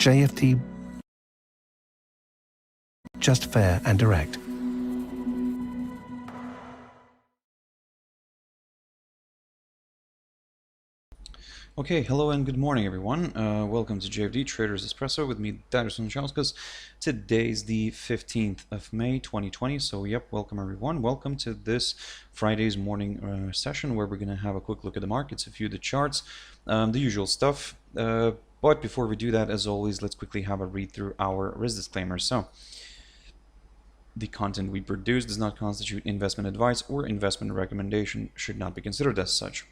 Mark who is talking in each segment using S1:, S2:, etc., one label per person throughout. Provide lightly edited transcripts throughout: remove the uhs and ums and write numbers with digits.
S1: JFD, just fair and direct.
S2: Okay, hello and good morning, everyone. Welcome to JFD Traders Espresso with me, Darius Anucauskas. Today's the 15th of May, 2020. So, yep, welcome everyone. Welcome to this Friday's morning session where we're going to have a quick look at the markets, a few of the charts, the usual stuff. But before we do that, as always, let's quickly have a read through our risk disclaimer. So, the content we produce does not constitute investment advice or investment recommendation, should not be considered as such,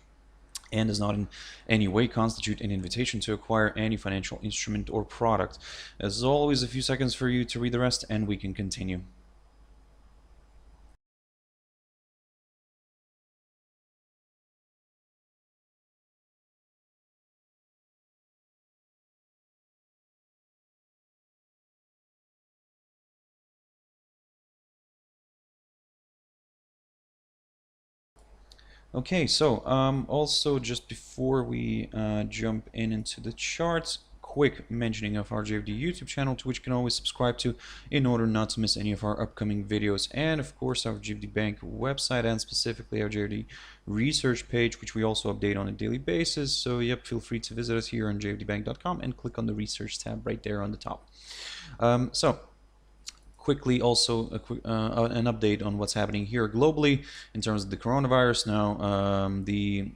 S2: and does not in any way constitute an invitation to acquire any financial instrument or product. As always, a few seconds for you to read the rest and we can continue. Okay, so also just before we jump into the charts, quick mentioning of our JFD YouTube channel, to which you can always subscribe to in order not to miss any of our upcoming videos, and of course our JFD Bank website and specifically our JFD research page, which we also update on a daily basis. So yep, feel free to visit us here on jfdbank.com and click on the research tab right there on the top. Quickly also an update on what's happening here globally in terms of the coronavirus. Now the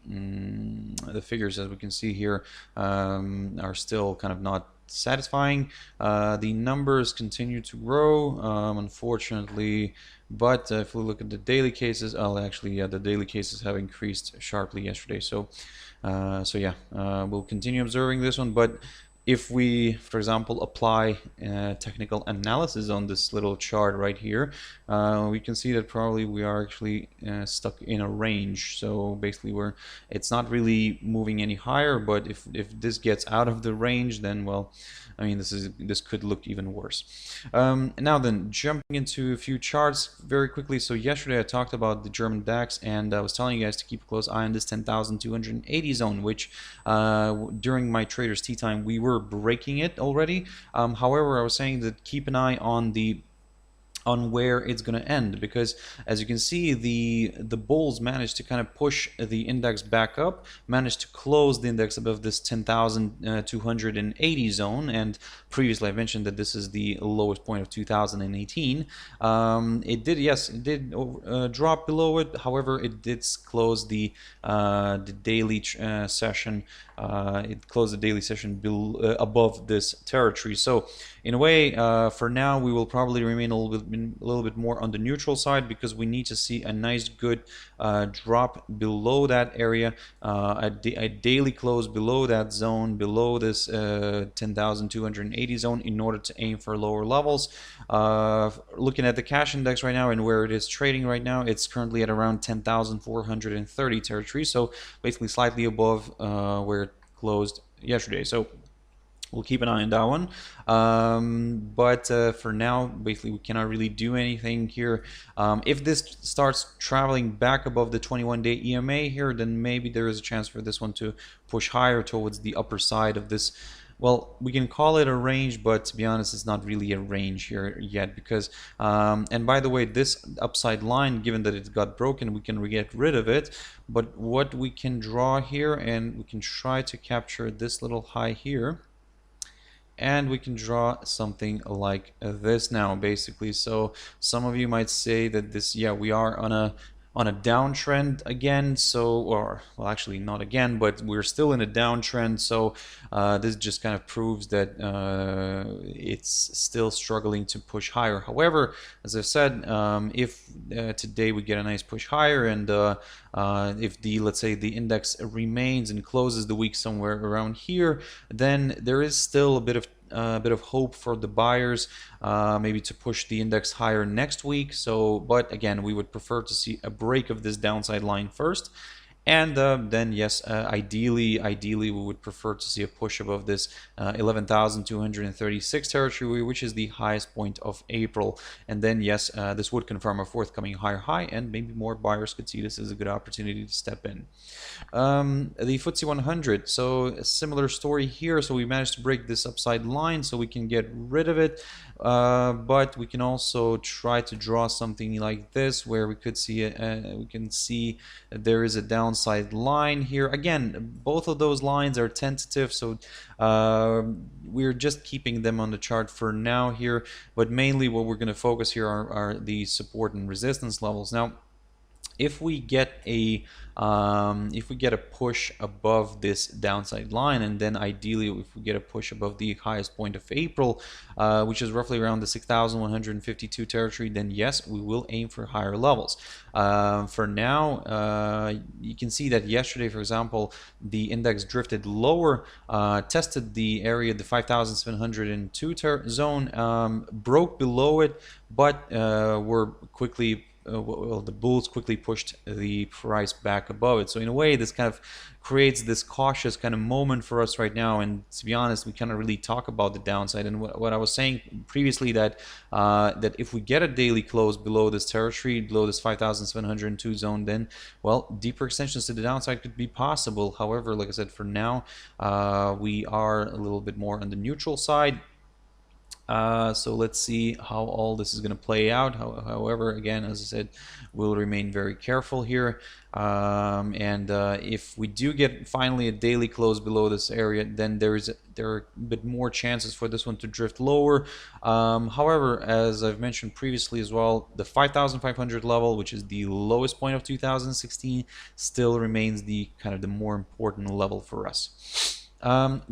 S2: figures, as we can see here, are still kind of not satisfying. The numbers continue to grow, unfortunately, but if we look at the daily cases, the daily cases have increased sharply yesterday. So we'll continue observing this one, but if we, for example, apply technical analysis on this little chart right here, we can see that probably we are actually stuck in a range. So basically it's not really moving any higher, but if this gets out of the range, then, well, I mean, this could look even worse. Now then, jumping into a few charts very quickly. So yesterday I talked about the German DAX, and I was telling you guys to keep a close eye on this 10,280 zone, which during my traders tea time we were breaking it already. However, I was saying that keep an eye on where it's going to end, because as you can see, the bulls managed to kind of push the index back up, managed to close the index above this 10,280 zone, and previously I mentioned that this is the lowest point of 2018. It did drop below it. However, it did close the daily session. It closed the daily session above this territory. So in a way, for now, we will probably remain a little bit more on the neutral side, because we need to see a nice good drop below that area, a daily close below that zone, below this 10,280 zone, in order to aim for lower levels. Looking at the cash index right now and where it is trading right now, it's currently at around 10,430 territory, so basically slightly above where it closed yesterday. So we'll keep an eye on that one, but for now, basically, we cannot really do anything here. If this starts traveling back above the 21-day EMA here, then maybe there is a chance for this one to push higher towards the upper side of this. Well, we can call it a range, but to be honest, it's not really a range here yet, because and by the way, this upside line, given that it got broken, we can get rid of it. But what we can draw here, and we can try to capture this little high here, and we can draw something like this now, basically. So some of you might say that this, yeah, we are on a downtrend again. So, or well, actually not again, but we're still in a downtrend. So this just kind of proves that it's still struggling to push higher. However, as I've said, if today we get a nice push higher, and if let's say the index remains and closes the week somewhere around here, then there is still a bit of hope for the buyers, maybe to push the index higher next week. So, but again, we would prefer to see a break of this downside line first, And then yes, ideally we would prefer to see a push above this 11,236 territory, which is the highest point of April. And then yes, this would confirm a forthcoming higher high, and maybe more buyers could see this as a good opportunity to step in. The FTSE 100, so a similar story here. So we managed to break this upside line, so we can get rid of it, but we can also try to draw something like this, where we could see we can see that there is a downside line here. Again, both of those lines are tentative, so we're just keeping them on the chart for now here, but mainly what we're going to focus here are the support and resistance levels. Now, if we get a push above this downside line, and then ideally if we get a push above the highest point of April, which is roughly around the 6,152 territory, then yes, we will aim for higher levels. For now, you can see that yesterday, for example, the index drifted lower, tested the area, the 5,702 zone, broke below it, but were quickly well, the bulls quickly pushed the price back above it. So in a way, this kind of creates this cautious kind of moment for us right now. And to be honest, we cannot really talk about the downside. And what I was saying previously, that that if we get a daily close below this territory, below this 5,702 zone, then, well, deeper extensions to the downside could be possible. However, like I said, for now, we are a little bit more on the neutral side. So let's see how all this is going to play out. However, again, as I said, we'll remain very careful here. And if we do get finally a daily close below this area, then there are a bit more chances for this one to drift lower. However, as I've mentioned previously as well, the 5,500 level, which is the lowest point of 2016, still remains the kind of the more important level for us.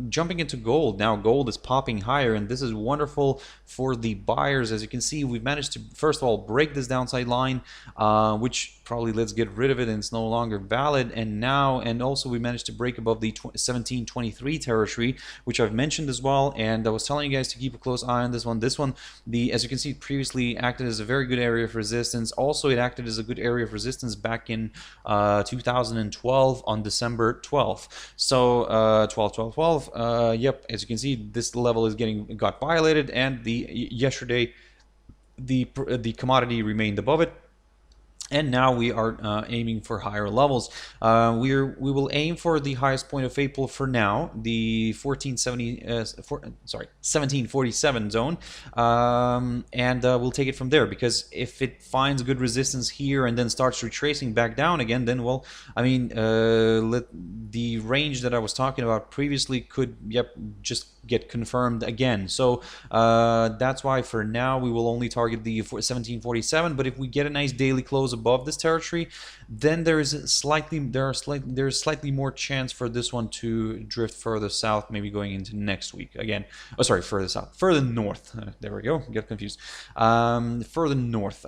S2: Jumping into gold. Now gold is popping higher, and this is wonderful for the buyers. As you can see, we've managed to first of all break this downside line, which probably let's get rid of it, and it's no longer valid. And also we managed to break above the 1723 territory, which I've mentioned as well, and I was telling you guys to keep a close eye on this one. As you can see, previously acted as a very good area of resistance. Also, it acted as a good area of resistance back in 2012 on December 12th. So 12. Yep, as you can see, this level got violated, and yesterday the commodity remained above it. And now we are aiming for higher levels. We will aim for the highest point of April for now, the 1747 zone, and we'll take it from there. Because if it finds good resistance here and then starts retracing back down again, then, well, I mean, the range that I was talking about previously could, just get confirmed again. So that's why for now we will only target the 1747. But if we get a nice daily close above this territory, then there's slightly more chance for this one to drift further south, maybe going into next week again. Oh, sorry, further south, further north. There we go. Get confused. Further north.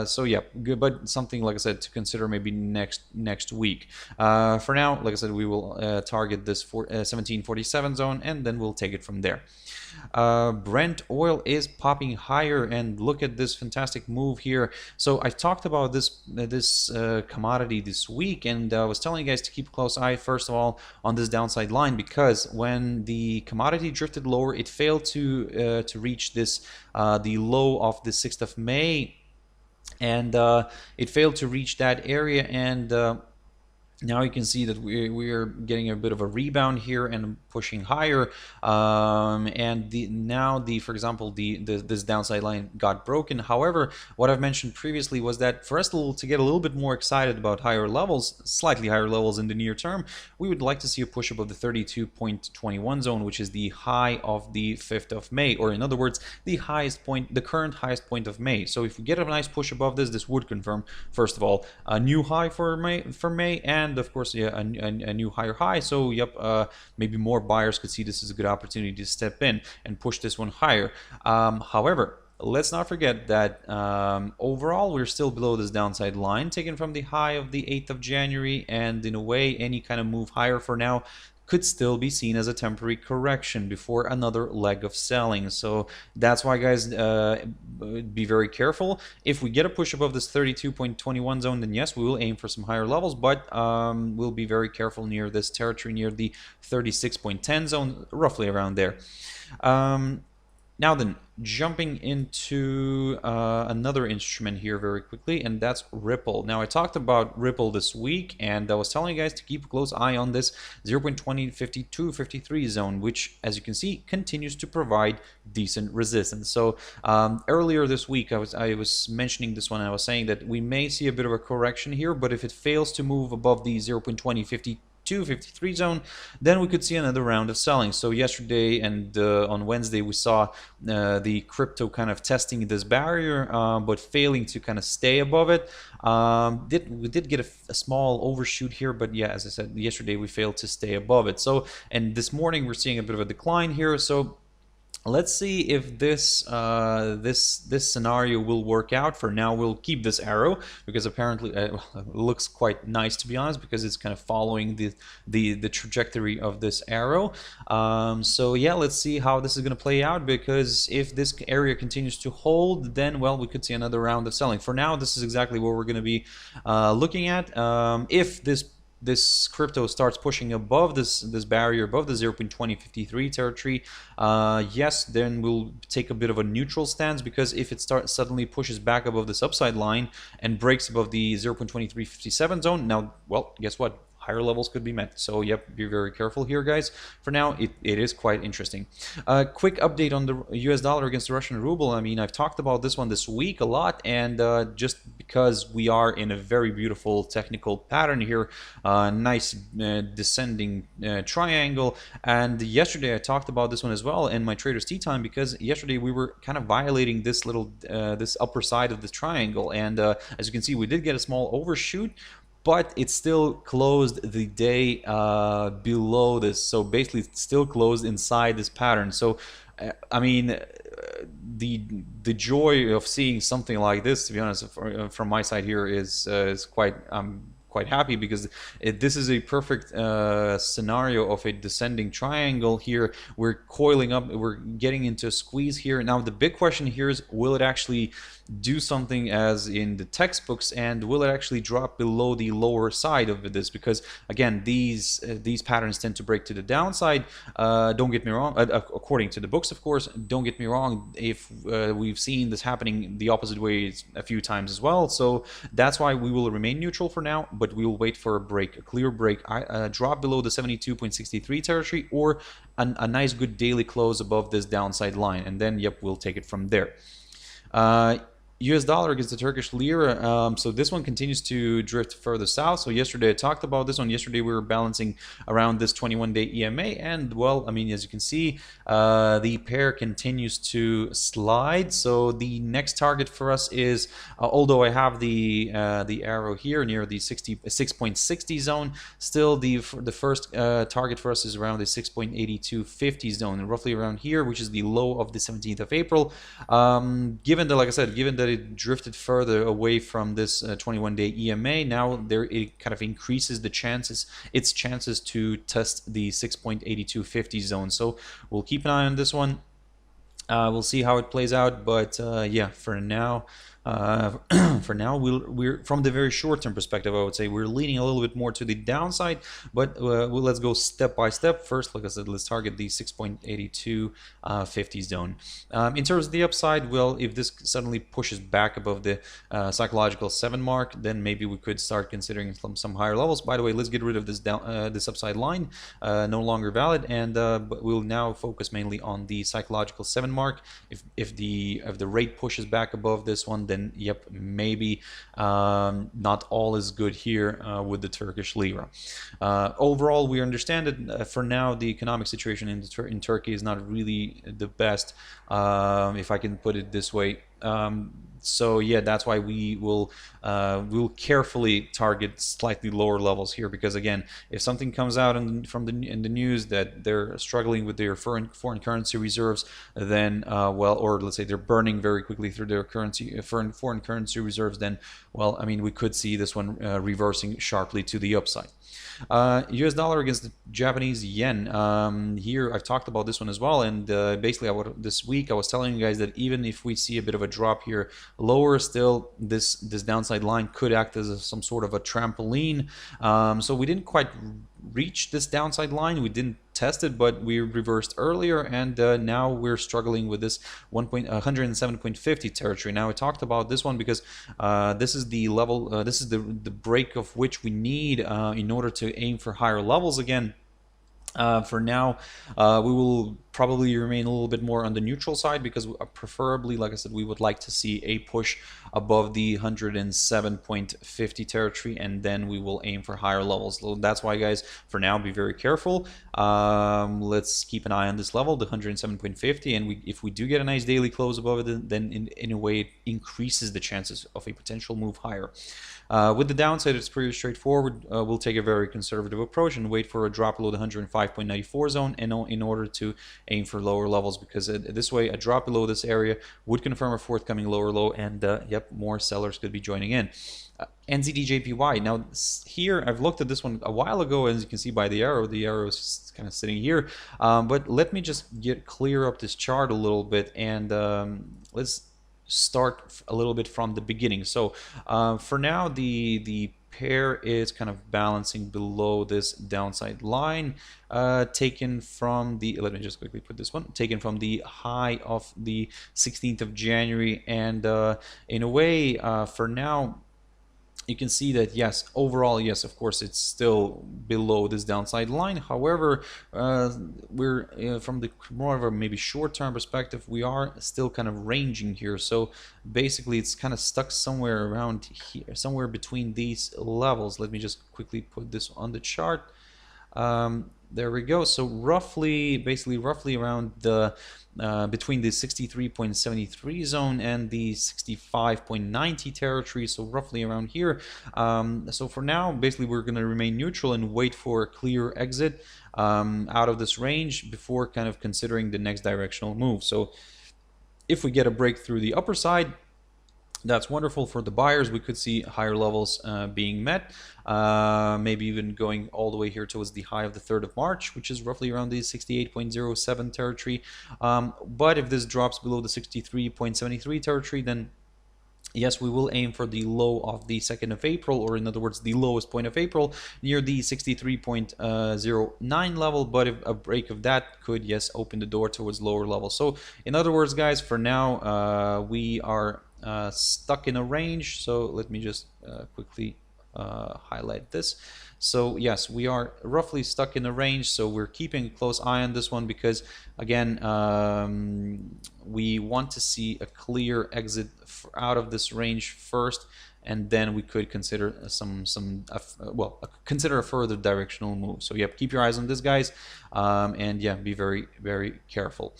S2: So yeah, good, but something, like I said, to consider maybe next week. For now, like I said, we will target this 1747 zone, and then we'll take it from there. Brent oil is popping higher, and look at this fantastic move here. So I talked about this commodity this week, and I was telling you guys to keep a close eye first of all on this downside line, because when the commodity drifted lower, it failed to reach this the low of the 6th of May, and it failed to reach that area, and now you can see that we are getting a bit of a rebound here and pushing higher, and for example, this downside line got broken. However, what I've mentioned previously was that for us to get a little bit more excited about higher levels, slightly higher levels in the near term, we would like to see a push above the 32.21 zone, which is the high of the 5th of May, or in other words, the current highest point of May. So if we get a nice push above this would confirm, first of all, a new high for May, and of course, yeah, a new higher high. So maybe more buyers could see this as a good opportunity to step in and push this one higher. However, let's not forget that overall we're still below this downside line taken from the high of the 8th of January, and in a way any kind of move higher for now could still be seen as a temporary correction before another leg of selling. So that's why, guys, be very careful. If we get a push above this 32.21 zone, then yes, we will aim for some higher levels, but we'll be very careful near this territory, near the 36.10 zone, roughly around there. Now then, jumping into another instrument here very quickly, and that's Ripple. Now, I talked about Ripple this week, and I was telling you guys to keep a close eye on this 0.2052-53 zone, which, as you can see, continues to provide decent resistance. So earlier this week, I was mentioning this one, and I was saying that we may see a bit of a correction here, but if it fails to move above the 0.2052 53 zone, then we could see another round of selling. So yesterday and on Wednesday we saw the crypto kind of testing this barrier, but failing to kind of stay above it. We did get a small overshoot here, but yeah, as I said, yesterday we failed to stay above it. So, and this morning we're seeing a bit of a decline here. So let's see if this this scenario will work out. For now, we'll keep this arrow because apparently it looks quite nice, to be honest, because it's kind of following the trajectory of this arrow. So yeah, let's see how this is going to play out, because if this area continues to hold, then well, we could see another round of selling. For now, this is exactly what we're going to be looking at. If this crypto starts pushing above this barrier, above the 0.2053 territory, yes, then we'll take a bit of a neutral stance, because if it suddenly pushes back above this upside line and breaks above the 0.2357 zone, now, well, guess what? Higher levels could be met. So yep, be very careful here, guys. For now, it is quite interesting. Quick update on the US dollar against the Russian ruble. I mean, I've talked about this one this week a lot, and just because we are in a very beautiful technical pattern here, nice descending triangle, and yesterday I talked about this one as well in my Traders Tea Time, because yesterday we were kind of violating this little this upper side of the triangle, and as you can see, we did get a small overshoot, but it still closed the day below this. So basically it's still closed inside this pattern. So I mean, the joy of seeing something like this, to be honest, from my side here is quite quite happy, because this is a perfect scenario of a descending triangle here. We're coiling up, we're getting into a squeeze here. Now the big question here is, will it actually do something as in the textbooks, and will it actually drop below the lower side of this? Because again, these patterns tend to break to the downside. Don't get me wrong, according to the books, of course. Don't get me wrong, if we've seen this happening the opposite way a few times as well. So that's why we will remain neutral for now, but we will wait for a break, a clear break, drop below the 72.63 territory, or a nice good daily close above this downside line, and then yep, we'll take it from there. US dollar against the Turkish lira. So this one continues to drift further south. So yesterday I talked about this one. Yesterday we were balancing around this 21-day EMA, and well, I mean, as you can see, the pair continues to slide. So the next target for us is, although I have the arrow here near the 6.60 zone, still the first target for us is around the 6.8250 zone, and roughly around here, which is the low of the 17th of April. Given that, like I said, given that it drifted further away from this 21-day EMA, now it kind of increases the chances, its chances to test the 6.8250 zone. So we'll keep an eye on this one. We'll see how it plays out, but yeah, for now, we're from the very short-term perspective, I would say we're leaning a little bit more to the downside, but let's go step by step. First, like I said, let's target the 6.8250 zone. In terms of the upside, well, if this suddenly pushes back above the psychological 7 mark, then maybe we could start considering some higher levels. By the way, let's get rid of this this upside line, no longer valid, and but we'll now focus mainly on the psychological 7 mark. If the rate pushes back above this one, then yep, maybe not all is good here with the Turkish lira. Overall, we understand that for now the economic situation in Turkey is not really the best, if I can put it this way. So yeah, that's why we'll carefully target slightly lower levels here, because again, if something comes out in the news that they're struggling with their foreign currency reserves, then well, or let's say they're burning very quickly through their foreign currency reserves, then well, I mean, we could see this one reversing sharply to the upside. US dollar against the Japanese yen. Here I've talked about this one as well, and basically this week I was telling you guys that even if we see a bit of a drop here lower, still this downside line could act as some sort of a trampoline. So we didn't quite reach this downside line, we didn't test it, but we reversed earlier, and now we're struggling with this 107.50 territory. Now I talked about this one because this is the level, this is the break of which we need in order to aim for higher levels again. For now, we will probably remain a little bit more on the neutral side, because preferably, like I said, we would like to see a push above the 107.50 territory, and then we will aim for higher levels. So that's why, guys, for now, be very careful. Let's keep an eye on this level, the 107.50, and if we do get a nice daily close above it, then in a way it increases the chances of a potential move higher. With the downside, it's pretty straightforward. We'll take a very conservative approach and wait for a drop below the 105.94 zone in order to aim for lower levels, because this way a drop below this area would confirm a forthcoming lower low, and yep, more sellers could be joining in. NZD-JPY. Now here I've looked at this one a while ago, as you can see by the arrow is kind of sitting here, but let me just clear up this chart a little bit, and let's start a little bit from the beginning. So for now, the pair is kind of balancing below this downside line, taken from the, let me just quickly put this one, taken from the high of the 16th of January, and in a way, for now, you can see that yes, overall, yes, of course, it's still below this downside line. However, we're from the more of a maybe short-term perspective, we are still kind of ranging here. So basically, it's kind of stuck somewhere around here, somewhere between these levels. Let me just quickly put this on the chart. There we go. So basically roughly around the between the 63.73 zone and the 65.90 territory, so roughly around here. So for now, basically, we're going to remain neutral and wait for a clear exit out of this range before kind of considering the next directional move. So if we get a break through the upper side, that's wonderful for the buyers. We could see higher levels being met, maybe even going all the way here towards the high of the 3rd of March, which is roughly around the 68.07 territory. But if this drops below the 63.73 territory, then yes, we will aim for the low of the 2nd of April, or in other words, the lowest point of April, near the 63.09 level. But if a break of that could, yes, open the door towards lower levels. So in other words, guys, for now, we are stuck in a range. So let me just quickly highlight this. So yes, we are roughly stuck in a range, so we're keeping a close eye on this one, because again, we want to see a clear exit out of this range first, and then we could consider consider a further directional move. So yep, keep your eyes on this, guys, and yeah, be very, very careful.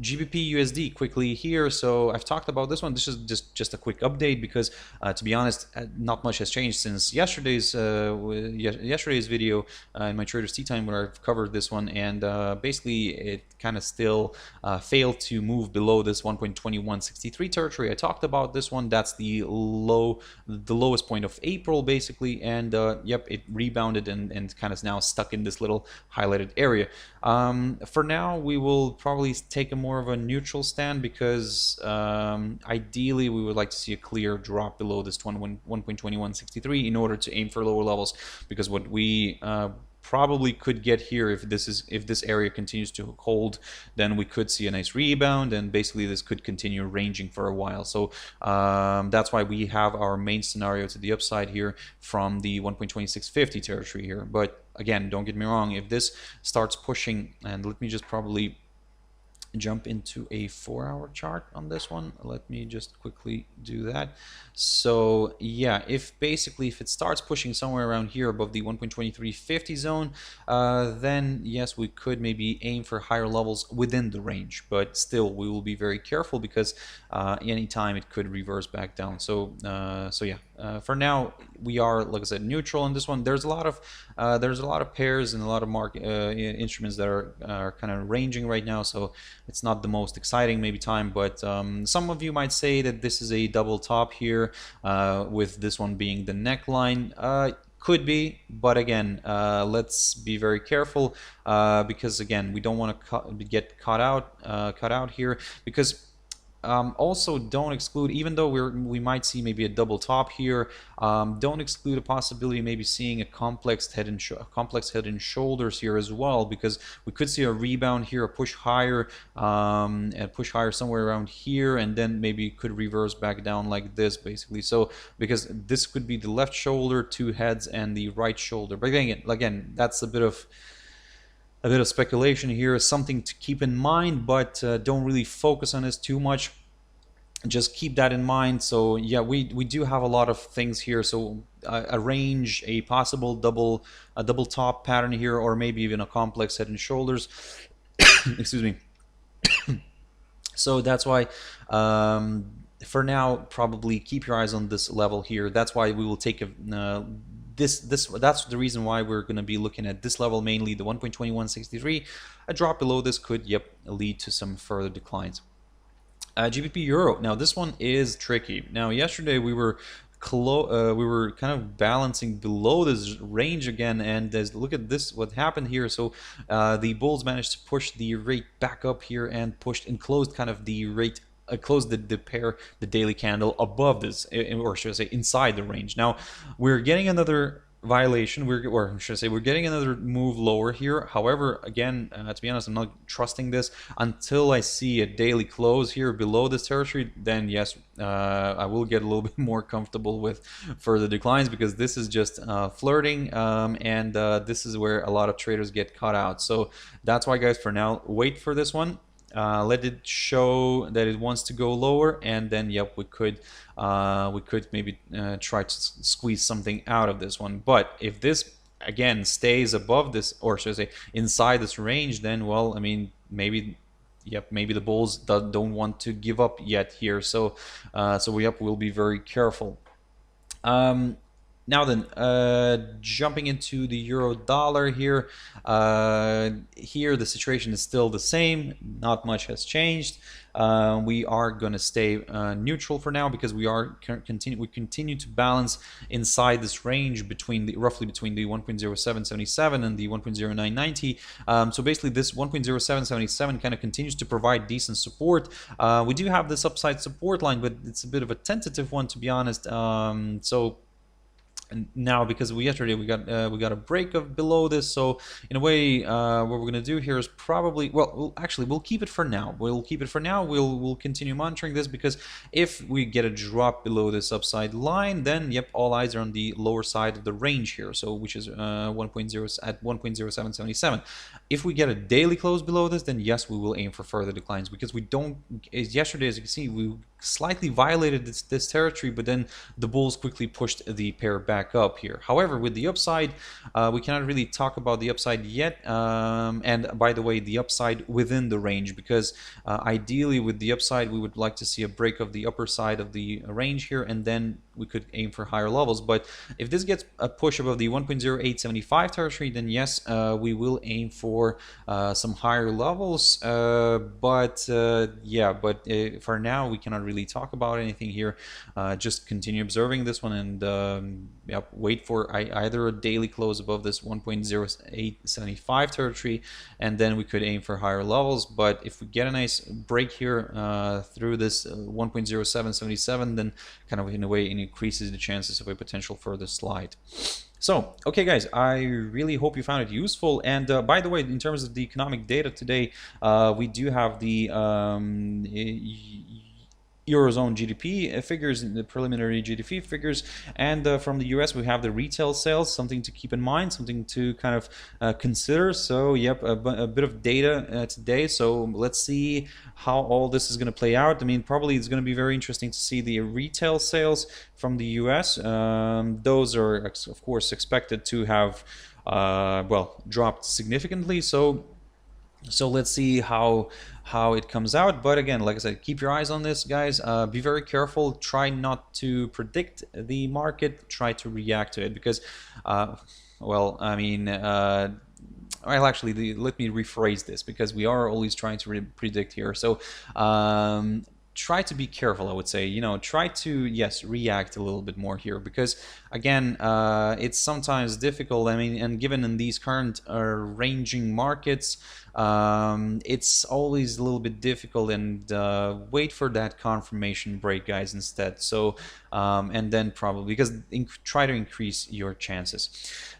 S2: GBP USD quickly here. So I've talked about this one. This is just a quick update, because to be honest, not much has changed since yesterday's video in my Traders Tea Time, where I've covered this one, and basically it kind of still failed to move below this 1.2163 territory. I talked about this one. That's the lowest point of April, basically, and yep, it rebounded and kind of now stuck in this little highlighted area. For now, we will probably take a more of a neutral stand, because ideally we would like to see a clear drop below this 1.2163 in order to aim for lower levels, because what we probably could get here, if this area continues to hold, then we could see a nice rebound, and basically this could continue ranging for a while. So that's why we have our main scenario to the upside here from the 1.2650 territory here. But again, don't get me wrong, if this starts pushing, and let me just probably jump into a 4-hour chart on this one. Let me just quickly do that. So yeah, if it starts pushing somewhere around here above the 1.2350 zone, then yes, we could maybe aim for higher levels within the range, but still we will be very careful because anytime it could reverse back down. So yeah, for now we are, like I said, neutral on this one. There's a lot of pairs and a lot of market instruments that are kind of ranging right now, so it's not the most exciting maybe time, but some of you might say that this is a double top here, with this one being the neckline. Could be, but again, let's be very careful, because again, we don't want to get caught out here, because also don't exclude, even though we might see maybe a double top here, don't exclude a possibility of maybe seeing a complex head and shoulders here as well, because we could see a rebound here, a push higher, somewhere around here, and then maybe could reverse back down like this basically. So because this could be the left shoulder, two heads, and the right shoulder, but again, that's a bit of speculation here, something to keep in mind, but don't really focus on this too much. Just keep that in mind. So yeah, we do have a lot of things here. So a range, a possible double top pattern here, or maybe even a complex head and shoulders. Excuse me. So that's why for now, probably keep your eyes on this level here. That's why we will take a that's the reason why we're going to be looking at this level, mainly the 1.2163. A drop below this could lead to some further declines. GBP Euro. Now this one is tricky. Now yesterday we were kind of balancing below this range again, and look at this, what happened here. So the bulls managed to push the rate back up here and closed kind of the rate, closed the daily candle above this, or should I say inside the range. Now we're getting another violation, or should I say, we're getting another move lower here. However, again, to be honest, I'm not trusting this until I see a daily close here below this territory. Then yes, I will get a little bit more comfortable with further declines, because this is just flirting, and this is where a lot of traders get caught out. So that's why, guys, for now, wait for this one. Let it show that it wants to go lower, and then yep, we could maybe try to squeeze something out of this one. But if this again stays above this, or should I say inside this range, then well, I mean, maybe the bulls don't want to give up yet here. So we'll be very careful. Now then, jumping into the euro dollar here, here the situation is still the same, not much has changed. We are going to stay neutral for now, because we continue to balance inside this range roughly between the 1.0777 and the 1.0990. So basically this 1.0777 kind of continues to provide decent support. We do have this upside support line, but it's a bit of a tentative one, to be honest. So now, because yesterday we got a break of below this, so in a way, what we're going to do here is probably, well, actually we'll keep it for now. We'll continue monitoring this, because if we get a drop below this upside line, then yep, all eyes are on the lower side of the range here, so which is 1.0 at 1.0777. If we get a daily close below this, then yes, we will aim for further declines, because we don't, yesterday, as you can see, we slightly violated this territory, but then the bulls quickly pushed the pair back up here. However, with the upside, we cannot really talk about the upside yet, and by the way, the upside within the range, because ideally with the upside we would like to see a break of the upper side of the range here, and then we could aim for higher levels. But if this gets a push above the 1.0875 territory, then yes, we will aim for some higher levels, but for now we cannot really talk about anything here. Just continue observing this one, and wait for either a daily close above this 1.0875 territory, and then we could aim for higher levels. But if we get a nice break here through this 1.0777, then kind of in a way it increases the chances of a potential further slide. So, okay guys, I really hope you found it useful. And by the way, in terms of the economic data today, we do have the Eurozone GDP figures, the preliminary GDP figures, and from the US we have the retail sales, something to keep in mind, something to kind of consider. So yep, a bit of data today. So let's see how all this is going to play out. I mean, probably it's going to be very interesting to see the retail sales from the US. Those are of course expected to have well, dropped significantly. So let's see how it comes out. But again, like I said, keep your eyes on this, guys. Be very careful. Try not to predict the market. Try to react to it, because well, I mean, well, actually, let me rephrase this, because we are always trying to predict here. So try to be careful, I would say. You know, try to, yes, react a little bit more here, because again, it's sometimes difficult. I mean, and given in these current ranging markets, it's always a little bit difficult, and wait for that confirmation break, guys, instead. So and then probably, because try to increase your chances.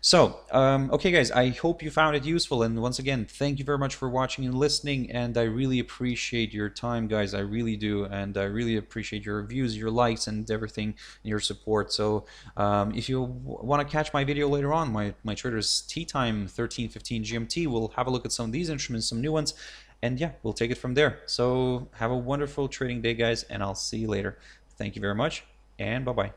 S2: So okay, guys, I hope you found it useful, and once again, thank you very much for watching and listening, and I really appreciate your time, guys. I really do, and I really appreciate your views, your likes, and everything, and your support. So if you want to catch my video later on, my trader's tea time, 13:15 GMT, we'll have a look at some of these instruments, some new ones, and yeah, we'll take it from there. So have a wonderful trading day, guys, and I'll see you later. Thank you very much, and bye-bye.